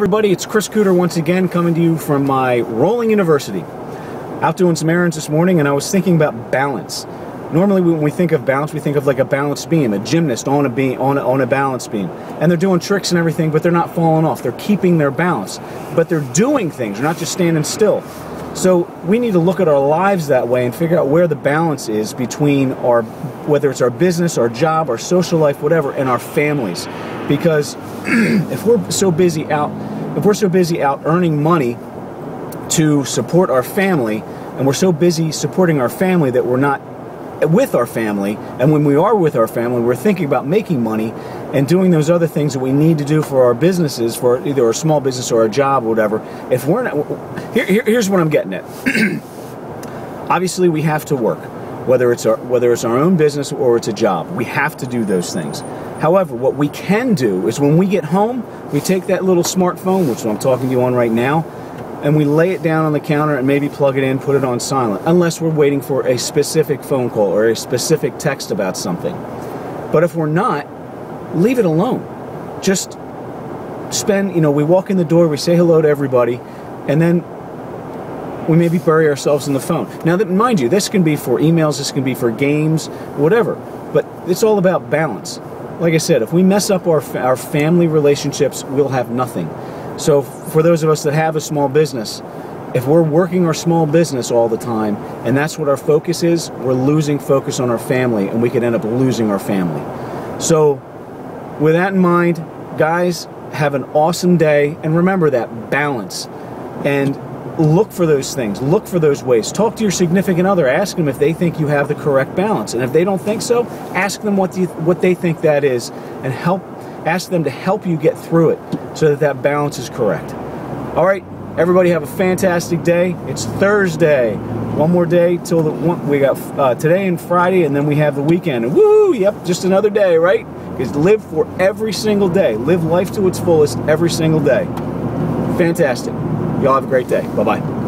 Everybody, it's Chris Cooter once again coming to you from my Rolling University. Out doing some errands this morning, and I was thinking about balance. Normally when we think of balance, we think of like a balance beam, a gymnast on a beam, on a balance beam. And they're doing tricks and everything, but they're not falling off. They're keeping their balance. But they're doing things, they're not just standing still. So we need to look at our lives that way and figure out where the balance is between our, whether it's our business, our job, our social life, whatever, and our families. Because if we're so busy out earning money to support our family, and we're so busy supporting our family that we're not with our family, and when we are with our family, we're thinking about making money and doing those other things that we need to do for our businesses, for either a small business or a job or whatever. If we're not, here's what I'm getting at. Obviously, we have to work, whether it's our own business or it's a job. We have to do those things. However, what we can do is when we get home, we take that little smartphone, which I'm talking to you on right now, and we lay it down on the counter and maybe plug it in, put it on silent, unless we're waiting for a specific phone call or a specific text about something. But if we're not, leave it alone. Just spend, we walk in the door, we say hello to everybody, and then we maybe bury ourselves in the phone. Now, mind you, this can be for emails, this can be for games, whatever, but it's all about balance. Like I said, if we mess up our family relationships, we'll have nothing. So for those of us that have a small business, if we're working our small business all the time, and that's what our focus is, we're losing focus on our family, and we could end up losing our family. So with that in mind, guys, have an awesome day, and remember that balance. And look for those things. Look for those ways. Talk to your significant other. Ask them if they think you have the correct balance. And if they don't think so, ask them what they think that is, and ask them to help you get through it so that balance is correct. All right, everybody have a fantastic day. It's Thursday. One more day till we got today and Friday, and then we have the weekend. And woo, yep, just another day, right? Because live for every single day. Live life to its fullest every single day. Fantastic. Y'all have a great day. Bye-bye.